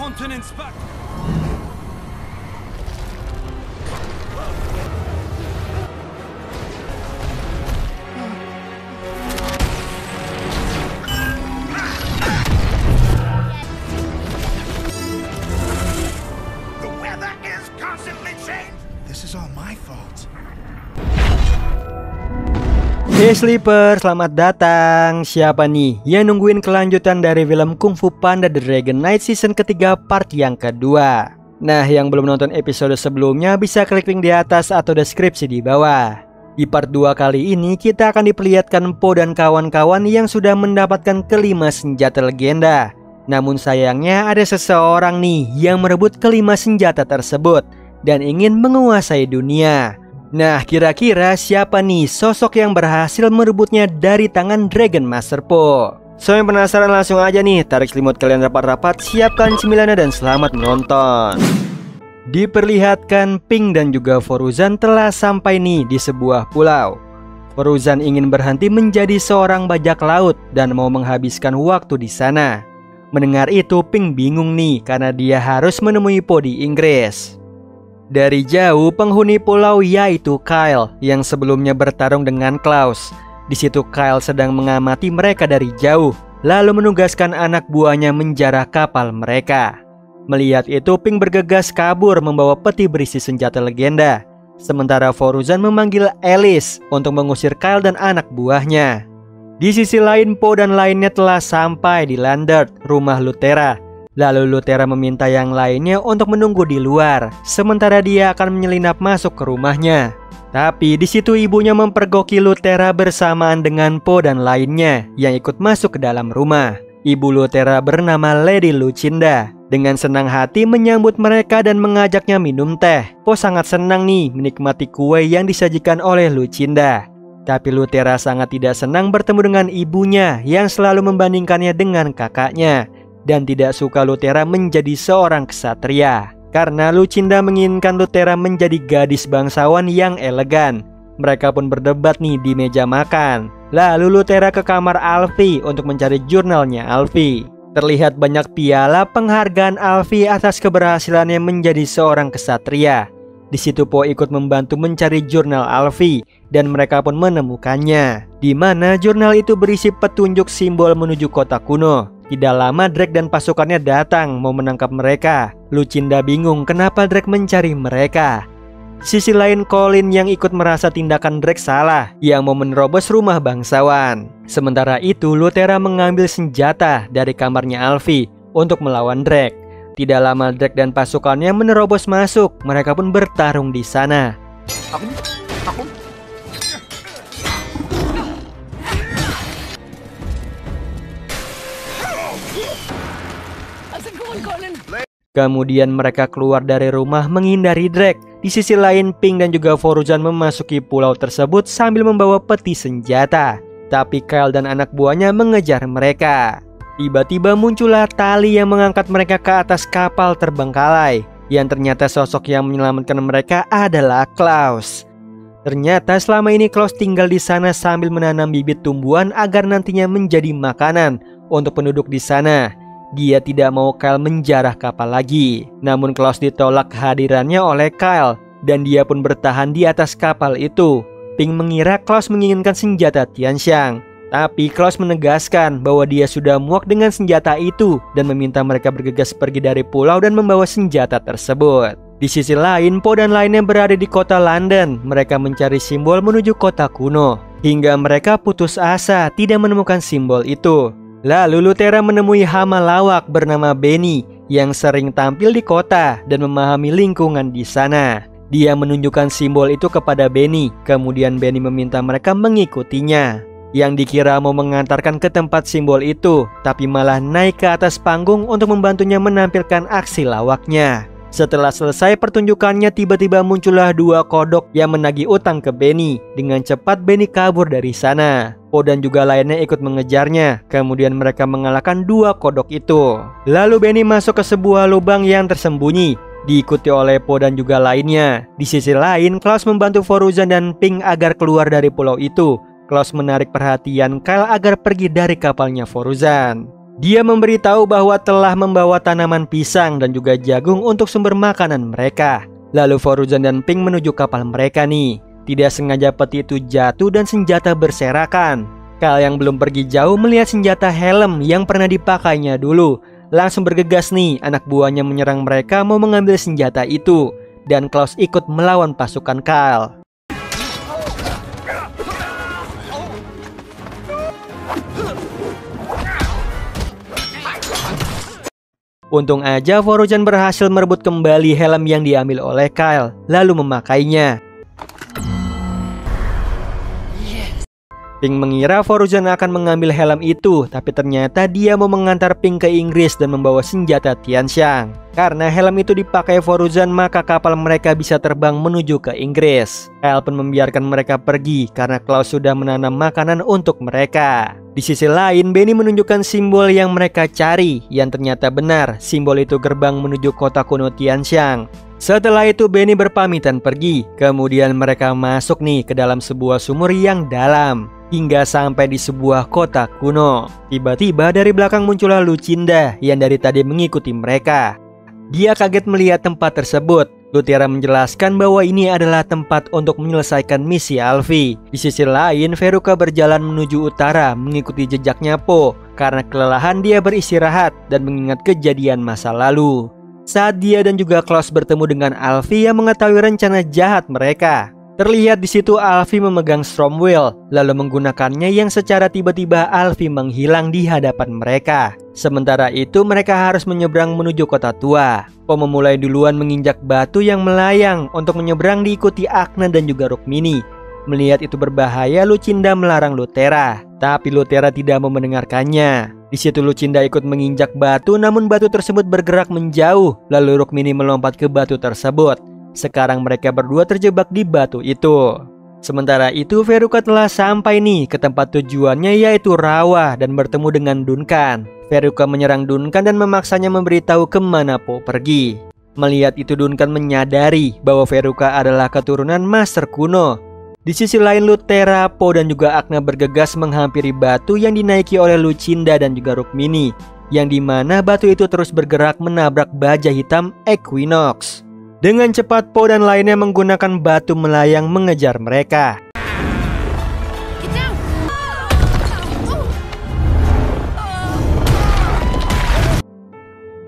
continents back. The weather is constantly changing. This is all my fault. Hey Sleeper, selamat datang. Siapa nih yang nungguin kelanjutan dari film Kung Fu Panda The Dragon Knight season ketiga part yang kedua? Nah, yang belum nonton episode sebelumnya bisa klik link di atas atau deskripsi di bawah. Di part 2 kali ini kita akan diperlihatkan Po dan kawan-kawan yang sudah mendapatkan kelima senjata legenda. Namun sayangnya ada seseorang nih yang merebut kelima senjata tersebut dan ingin menguasai dunia. Nah, kira-kira siapa nih sosok yang berhasil merebutnya dari tangan Dragon Master Po? So, yang penasaran langsung aja nih, tarik selimut kalian rapat-rapat, siapkan cemilannya dan selamat menonton. Diperlihatkan Ping dan juga Foruzan telah sampai nih di sebuah pulau. Foruzan ingin berhenti menjadi seorang bajak laut dan mau menghabiskan waktu di sana. Mendengar itu, Ping bingung nih karena dia harus menemui Po di Inggris. Dari jauh, penghuni pulau yaitu Kyle yang sebelumnya bertarung dengan Klaus. Di situ Kyle sedang mengamati mereka dari jauh, lalu menugaskan anak buahnya menjarah kapal mereka. Melihat itu, Ping bergegas kabur membawa peti berisi senjata legenda. Sementara Foruzan memanggil Alice untuk mengusir Kyle dan anak buahnya. Di sisi lain, Po dan lainnya telah sampai di Landert, rumah Lutera. Lalu Lutera meminta yang lainnya untuk menunggu di luar, sementara dia akan menyelinap masuk ke rumahnya. Tapi di situ ibunya mempergoki Lutera bersamaan dengan Po dan lainnya yang ikut masuk ke dalam rumah. Ibu Lutera bernama Lady Lucinda. Dengan senang hati menyambut mereka dan mengajaknya minum teh. Po sangat senang nih menikmati kue yang disajikan oleh Lucinda. Tapi Lutera sangat tidak senang bertemu dengan ibunya yang selalu membandingkannya dengan kakaknya. Dan tidak suka Lutera menjadi seorang ksatria karena Lucinda menginginkan Lutera menjadi gadis bangsawan yang elegan. Mereka pun berdebat nih di meja makan. Lalu Lutera ke kamar Alfie untuk mencari jurnalnya Alfie. Terlihat banyak piala penghargaan Alfie atas keberhasilannya menjadi seorang ksatria. Di situ Po ikut membantu mencari jurnal Alfie dan mereka pun menemukannya, di mana jurnal itu berisi petunjuk simbol menuju kota kuno. Tidak lama Drake dan pasukannya datang mau menangkap mereka. Lucinda bingung kenapa Drake mencari mereka. Sisi lain Colin yang ikut merasa tindakan Drake salah, yang mau menerobos rumah bangsawan. Sementara itu Lutera mengambil senjata dari kamarnya Alfie untuk melawan Drake. Tidak lama Drake dan pasukannya menerobos masuk. Mereka pun bertarung di sana. Kemudian mereka keluar dari rumah menghindari Drake. Di sisi lain Ping dan juga Foruzan memasuki pulau tersebut sambil membawa peti senjata. Tapi Kyle dan anak buahnya mengejar mereka. Tiba-tiba muncullah tali yang mengangkat mereka ke atas kapal terbengkalai. Yang ternyata sosok yang menyelamatkan mereka adalah Klaus. Ternyata selama ini Klaus tinggal di sana sambil menanam bibit tumbuhan agar nantinya menjadi makanan untuk penduduk di sana. Dia tidak mau Kyle menjarah kapal lagi. Namun Klaus ditolak kehadirannya oleh Kyle dan dia pun bertahan di atas kapal itu. Ping mengira Klaus menginginkan senjata Tianxiang. Tapi Klaus menegaskan bahwa dia sudah muak dengan senjata itu dan meminta mereka bergegas pergi dari pulau dan membawa senjata tersebut. Di sisi lain, Po dan lainnya berada di kota London. Mereka mencari simbol menuju kota kuno. Hingga mereka putus asa tidak menemukan simbol itu. Lalu Lutera menemui hama lawak bernama Benny yang sering tampil di kota dan memahami lingkungan di sana. Dia menunjukkan simbol itu kepada Benny. Kemudian Benny meminta mereka mengikutinya. Yang dikira mau mengantarkan ke tempat simbol itu, tapi malah naik ke atas panggung untuk membantunya menampilkan aksi lawaknya. Setelah selesai pertunjukannya, tiba-tiba muncullah dua kodok yang menagih utang ke Benny. Dengan cepat Benny kabur dari sana. Po dan juga lainnya ikut mengejarnya. Kemudian mereka mengalahkan dua kodok itu. Lalu Benny masuk ke sebuah lubang yang tersembunyi, diikuti oleh Po dan juga lainnya. Di sisi lain, Klaus membantu Foruzan dan Ping agar keluar dari pulau itu. Klaus menarik perhatian Kyle agar pergi dari kapalnya Foruzan. Dia memberitahu bahwa telah membawa tanaman pisang dan juga jagung untuk sumber makanan mereka. Lalu Foruzan dan Pink menuju kapal mereka nih. Tidak sengaja peti itu jatuh dan senjata berserakan. Kyle yang belum pergi jauh melihat senjata helm yang pernah dipakainya dulu. Langsung bergegas nih, anak buahnya menyerang mereka mau mengambil senjata itu. Dan Klaus ikut melawan pasukan Kyle. Untung aja Foruzan berhasil merebut kembali helm yang diambil oleh Kyle, lalu memakainya. Pink mengira Foruzan akan mengambil helm itu, tapi ternyata dia mau mengantar Pink ke Inggris dan membawa senjata Tianxiang. Karena helm itu dipakai Foruzan, maka kapal mereka bisa terbang menuju ke Inggris. Kyle pun membiarkan mereka pergi karena Klaus sudah menanam makanan untuk mereka. Di sisi lain, Benny menunjukkan simbol yang mereka cari, yang ternyata benar. Simbol itu gerbang menuju kota kuno Tianxiang. Setelah itu Benny berpamitan pergi. Kemudian mereka masuk nih ke dalam sebuah sumur yang dalam. Hingga sampai di sebuah kota kuno. Tiba-tiba dari belakang muncullah Lucinda yang dari tadi mengikuti mereka. Dia kaget melihat tempat tersebut. Lutera menjelaskan bahwa ini adalah tempat untuk menyelesaikan misi Alfie. Di sisi lain, Veruca berjalan menuju utara mengikuti jejaknya Po. Karena kelelahan dia beristirahat dan mengingat kejadian masa lalu. Saat dia dan juga Klaus bertemu dengan Alfie yang mengetahui rencana jahat mereka. Terlihat di situ Alfie memegang Stromwheel, lalu menggunakannya yang secara tiba-tiba Alfie menghilang di hadapan mereka. Sementara itu mereka harus menyeberang menuju kota tua. Po memulai duluan menginjak batu yang melayang untuk menyeberang diikuti Agna dan juga Rukmini. Melihat itu berbahaya, Lucinda melarang Lutera, tapi Lutera tidak mau mendengarkannya. Di situ Lucinda ikut menginjak batu, namun batu tersebut bergerak menjauh, lalu Rukmini melompat ke batu tersebut. Sekarang mereka berdua terjebak di batu itu. Sementara itu Veruca telah sampai nih ke tempat tujuannya, yaitu rawa, dan bertemu dengan Duncan. Veruca menyerang Duncan dan memaksanya memberitahu kemana Po pergi. Melihat itu Duncan menyadari bahwa Veruca adalah keturunan Master kuno. Di sisi lain Lutera, Po dan juga Agna bergegas menghampiri batu yang dinaiki oleh Lucinda dan juga Rukmini, yang dimana batu itu terus bergerak menabrak baja hitam Equinox. Dengan cepat Po dan lainnya menggunakan batu melayang mengejar mereka.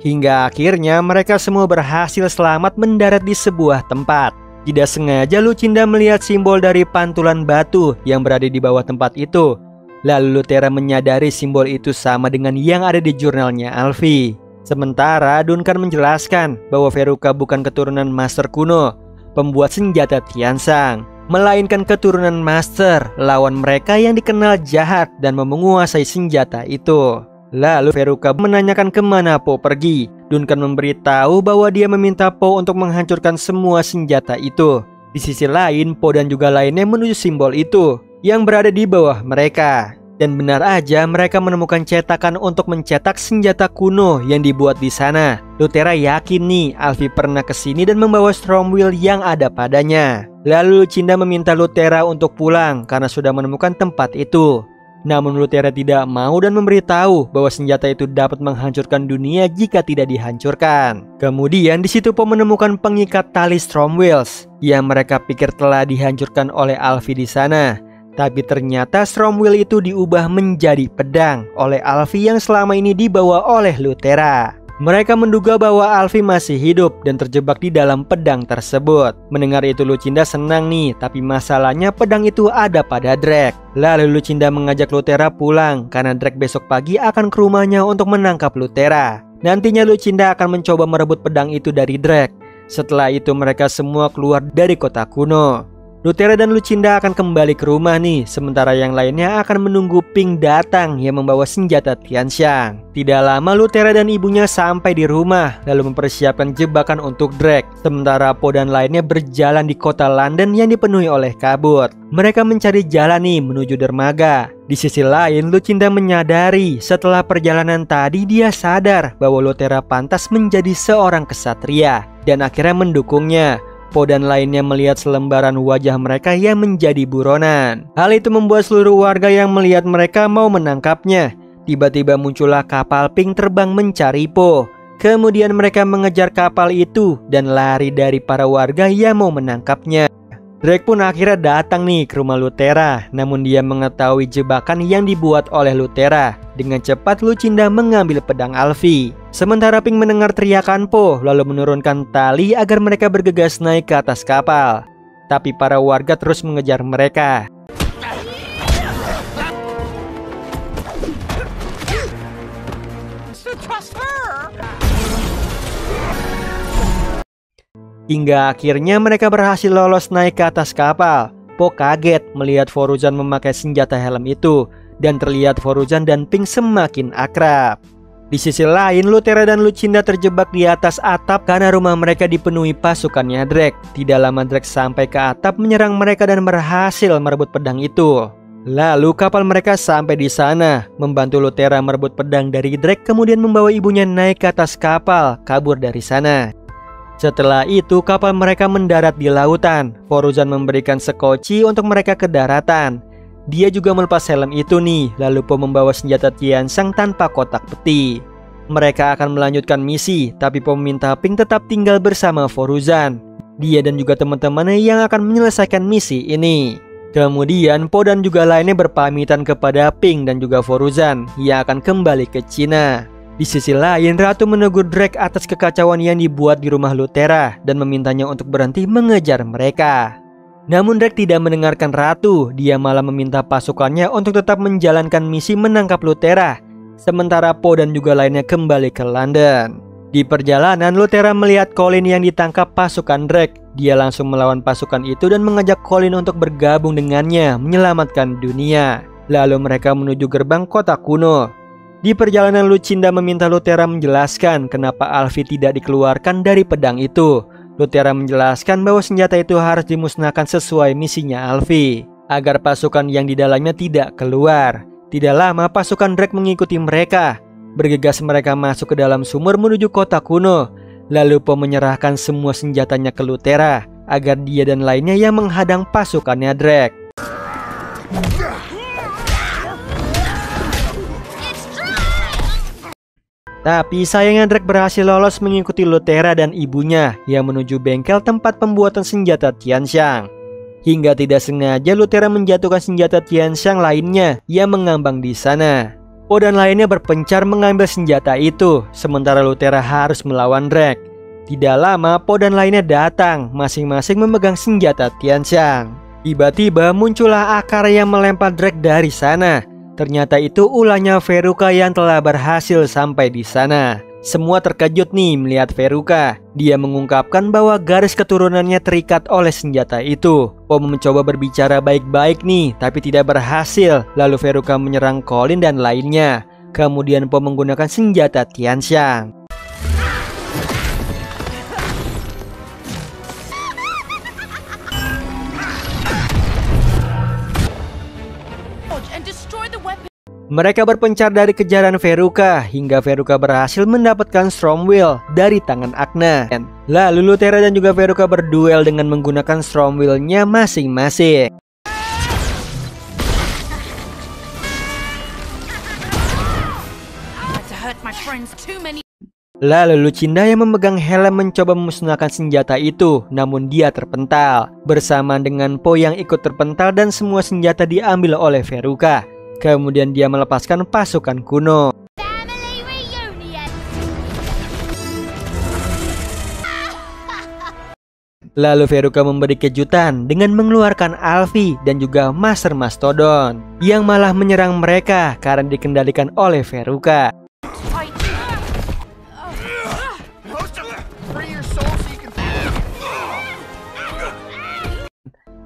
Hingga akhirnya mereka semua berhasil selamat mendarat di sebuah tempat. Tidak sengaja Lucinda melihat simbol dari pantulan batu yang berada di bawah tempat itu. Lalu Lutera menyadari simbol itu sama dengan yang ada di jurnalnya Alfie. Sementara Duncan menjelaskan bahwa Veruca bukan keturunan Master kuno, pembuat senjata Tianxiang, melainkan keturunan Master, lawan mereka yang dikenal jahat dan mau menguasai senjata itu. Lalu Veruca menanyakan kemana Po pergi. Duncan memberitahu bahwa dia meminta Po untuk menghancurkan semua senjata itu. Di sisi lain, Po dan juga lainnya menuju simbol itu yang berada di bawah mereka. Dan benar aja mereka menemukan cetakan untuk mencetak senjata kuno yang dibuat di sana. Lutera yakin nih Alfie pernah kesini dan membawa Stromwheel yang ada padanya. Lalu Lucinda meminta Lutera untuk pulang karena sudah menemukan tempat itu. Namun Lutera tidak mau dan memberitahu bahwa senjata itu dapat menghancurkan dunia jika tidak dihancurkan. Kemudian di situ Po menemukan pengikat tali Stromwheels yang mereka pikir telah dihancurkan oleh Alfie di sana. Tapi ternyata Stromwheel itu diubah menjadi pedang oleh Alfie yang selama ini dibawa oleh Lutera. Mereka menduga bahwa Alfie masih hidup dan terjebak di dalam pedang tersebut. Mendengar itu Lucinda senang nih, tapi masalahnya pedang itu ada pada Drake. Lalu Lucinda mengajak Lutera pulang karena Drake besok pagi akan ke rumahnya untuk menangkap Lutera. Nantinya Lucinda akan mencoba merebut pedang itu dari Drake. Setelah itu mereka semua keluar dari kota kuno. Lutera dan Lucinda akan kembali ke rumah nih, sementara yang lainnya akan menunggu Pink datang yang membawa senjata Tianxiang. Tidak lama Lutera dan ibunya sampai di rumah, lalu mempersiapkan jebakan untuk Drake. Sementara Po dan lainnya berjalan di kota London yang dipenuhi oleh kabut. Mereka mencari jalan nih menuju dermaga. Di sisi lain, Lucinda menyadari setelah perjalanan tadi dia sadar bahwa Lutera pantas menjadi seorang kesatria dan akhirnya mendukungnya. Po dan lainnya melihat selembaran wajah mereka yang menjadi buronan. Hal itu membuat seluruh warga yang melihat mereka mau menangkapnya. Tiba-tiba muncullah kapal pink terbang mencari Po. Kemudian mereka mengejar kapal itu dan lari dari para warga yang mau menangkapnya. Drake pun akhirnya datang nih ke rumah Luthera. Namun dia mengetahui jebakan yang dibuat oleh Luthera. Dengan cepat Lucinda mengambil pedang Alfie. Sementara Pink mendengar teriakan Po, lalu menurunkan tali agar mereka bergegas naik ke atas kapal. Tapi para warga terus mengejar mereka. Hingga akhirnya mereka berhasil lolos naik ke atas kapal. Po kaget melihat Foruzan memakai senjata helm itu, dan terlihat Foruzan dan Pink semakin akrab. Di sisi lain, Luthera dan Lucinda terjebak di atas atap karena rumah mereka dipenuhi pasukannya Drake. Tidak lama Drake sampai ke atap menyerang mereka dan berhasil merebut pedang itu. Lalu kapal mereka sampai di sana, membantu Luthera merebut pedang dari Drake, kemudian membawa ibunya naik ke atas kapal, kabur dari sana. Setelah itu kapal mereka mendarat di lautan. Foruzan memberikan sekoci untuk mereka ke daratan. Dia juga melepas helm itu nih. Lalu Po membawa senjata Tianshang tanpa kotak peti. Mereka akan melanjutkan misi, tapi Po meminta Pink tetap tinggal bersama Foruzan. Dia dan juga teman-temannya yang akan menyelesaikan misi ini. Kemudian Po dan juga lainnya berpamitan kepada Pink dan juga Foruzan yang akan kembali ke Cina. Di sisi lain, Ratu menegur Drake atas kekacauan yang dibuat di rumah Luthera dan memintanya untuk berhenti mengejar mereka. Namun Drake tidak mendengarkan Ratu. Dia malah meminta pasukannya untuk tetap menjalankan misi menangkap Luthera. Sementara Po dan juga lainnya kembali ke London. Di perjalanan, Luthera melihat Colin yang ditangkap pasukan Drake. Dia langsung melawan pasukan itu dan mengajak Colin untuk bergabung dengannya menyelamatkan dunia. Lalu mereka menuju gerbang kota kuno. Di perjalanan, Lucinda meminta Luthera menjelaskan kenapa Alfie tidak dikeluarkan dari pedang itu. Luthera menjelaskan bahwa senjata itu harus dimusnahkan sesuai misinya Alfie, agar pasukan yang di dalamnya tidak keluar. Tidak lama pasukan Drake mengikuti mereka. Bergegas mereka masuk ke dalam sumur menuju kota kuno. Lalu Po menyerahkan semua senjatanya ke Luthera, agar dia dan lainnya yang menghadang pasukannya Drake. Tapi sayangnya Drake berhasil lolos mengikuti Luthera dan ibunya yang menuju bengkel tempat pembuatan senjata Tianshang. Hingga tidak sengaja Luthera menjatuhkan senjata Tianshang lainnya yang mengambang di sana. Po dan lainnya berpencar mengambil senjata itu, sementara Luthera harus melawan Drake. Tidak lama Po dan lainnya datang, masing-masing memegang senjata Tianshang. Tiba-tiba muncullah akar yang melempar Drake dari sana. Ternyata itu ulahnya Veruca yang telah berhasil sampai di sana. Semua terkejut nih melihat Veruca. Dia mengungkapkan bahwa garis keturunannya terikat oleh senjata itu. Po mencoba berbicara baik-baik nih, tapi tidak berhasil. Lalu Veruca menyerang Colin dan lainnya. Kemudian Po menggunakan senjata Tianshang. Mereka berpencar dari kejaran Veruca hingga Veruca berhasil mendapatkan Stormwheel dari tangan Agna. Lalu Luthera dan juga Veruca berduel dengan menggunakan Stormwheel-nya masing-masing. Lalu Lucinda yang memegang helm mencoba memusnahkan senjata itu, namun dia terpental. Bersamaan dengan Po yang ikut terpental dan semua senjata diambil oleh Veruca. Kemudian dia melepaskan pasukan kuno. Lalu Veruca memberi kejutan dengan mengeluarkan Alfie dan juga Master Mastodon yang malah menyerang mereka karena dikendalikan oleh Veruca.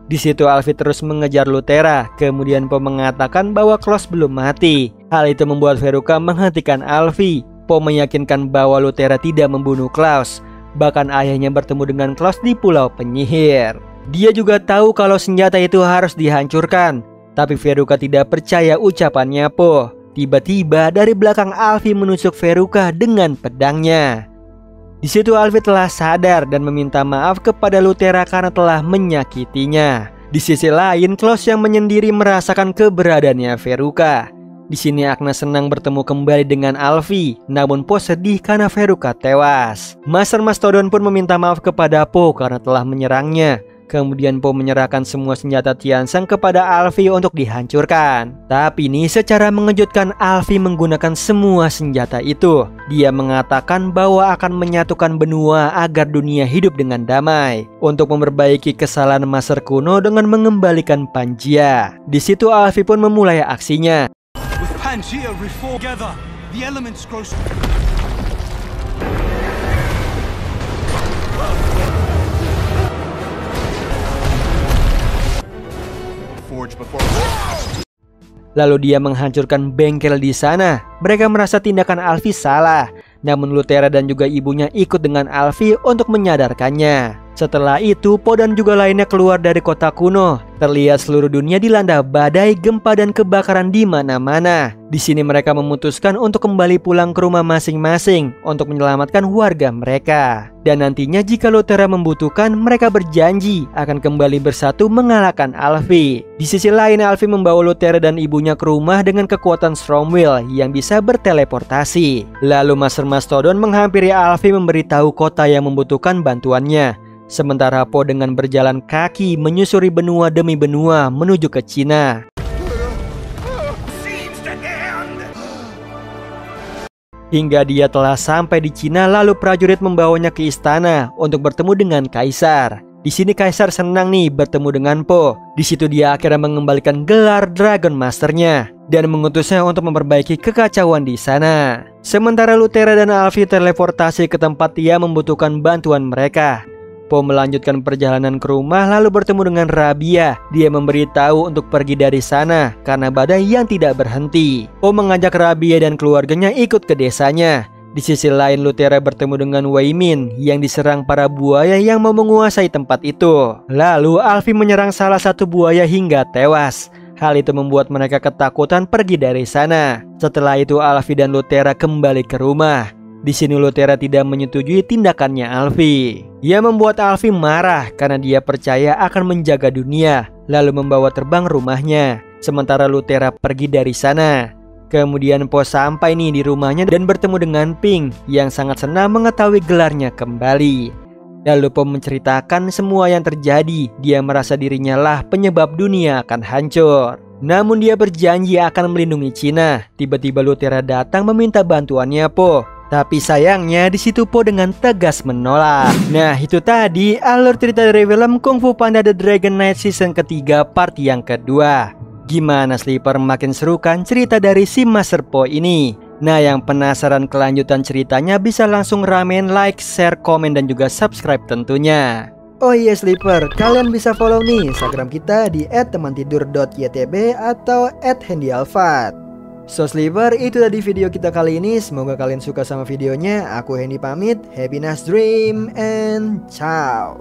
Di situ Alfie terus mengejar Luthera. Kemudian Po mengatakan bahwa Klaus belum mati. Hal itu membuat Veruca menghentikan Alfie. Po meyakinkan bahwa Luthera tidak membunuh Klaus. Bahkan ayahnya bertemu dengan Klaus di Pulau Penyihir. Dia juga tahu kalau senjata itu harus dihancurkan. Tapi Veruca tidak percaya ucapannya Po. Tiba-tiba dari belakang Alfie menusuk Veruca dengan pedangnya. Di situ Alfie telah sadar dan meminta maaf kepada Luthera karena telah menyakitinya. Di sisi lain, Klaus yang menyendiri merasakan keberadaannya Veruca. Di sini Agnes senang bertemu kembali dengan Alfie, namun Po sedih karena Veruca tewas. Master Mastodon pun meminta maaf kepada Po karena telah menyerangnya. Kemudian Po menyerahkan semua senjata Tianshan kepada Alfie untuk dihancurkan. Tapi ini secara mengejutkan Alfie menggunakan semua senjata itu. Dia mengatakan bahwa akan menyatukan benua agar dunia hidup dengan damai. Untuk memperbaiki kesalahan Master kuno dengan mengembalikan Pangea. Di situ Alfie pun memulai aksinya. Pangea reform together. The elements grow. Forge before. Lalu dia menghancurkan bengkel di sana. Mereka merasa tindakan Alfie salah. Namun Lutera dan juga ibunya ikut dengan Alfie untuk menyadarkannya. Setelah itu, Po dan juga lainnya keluar dari kota kuno. Terlihat seluruh dunia dilanda badai, gempa, dan kebakaran di mana-mana. Di sini mereka memutuskan untuk kembali pulang ke rumah masing-masing untuk menyelamatkan warga mereka. Dan nantinya jika Lutera membutuhkan, mereka berjanji akan kembali bersatu mengalahkan Alfie. Di sisi lain, Alfie membawa Lutera dan ibunya ke rumah dengan kekuatan Stromwheel yang bisa berteleportasi. Lalu Master Mastodon menghampiri Alfie memberitahu kota yang membutuhkan bantuannya. Sementara Po dengan berjalan kaki menyusuri benua demi benua menuju ke Cina. Hingga dia telah sampai di Cina, lalu prajurit membawanya ke istana untuk bertemu dengan Kaisar. Di sini Kaisar senang nih bertemu dengan Po. Di situ dia akhirnya mengembalikan gelar Dragon Masternya dan mengutusnya untuk memperbaiki kekacauan di sana. Sementara Lutera dan Alfie teleportasi ke tempat dia membutuhkan bantuan mereka. Po melanjutkan perjalanan ke rumah lalu bertemu dengan Rabia. Dia memberitahu untuk pergi dari sana karena badai yang tidak berhenti. Po mengajak Rabia dan keluarganya ikut ke desanya. Di sisi lain Lutera bertemu dengan Wei Min yang diserang para buaya yang mau menguasai tempat itu. Lalu Alfie menyerang salah satu buaya hingga tewas. Hal itu membuat mereka ketakutan pergi dari sana. Setelah itu Alfie dan Lutera kembali ke rumah. Di sini Lutera tidak menyetujui tindakannya Alfie. Ia membuat Alfie marah karena dia percaya akan menjaga dunia, lalu membawa terbang rumahnya. Sementara Lutera pergi dari sana. Kemudian Po sampai nih di rumahnya dan bertemu dengan Pink yang sangat senang mengetahui gelarnya kembali. Lalu Po menceritakan semua yang terjadi. Dia merasa dirinya lah penyebab dunia akan hancur. Namun dia berjanji akan melindungi Cina. Tiba-tiba Lutera datang meminta bantuannya Po. Tapi sayangnya di situ Po dengan tegas menolak. Nah itu tadi alur cerita dari film Kung Fu Panda The Dragon Knight season ketiga part yang kedua. Gimana Sleeper, makin seru kan cerita dari si Master Po ini? Nah yang penasaran kelanjutan ceritanya bisa langsung ramen like, share, komen, dan juga subscribe tentunya. Oh iya Sleeper, kalian bisa follow nih Instagram kita di @temantidur.ytb atau @handyalfat. So Sleeper, itu tadi video kita kali ini. Semoga kalian suka sama videonya. Aku Hendy pamit. Happy nice dream and ciao.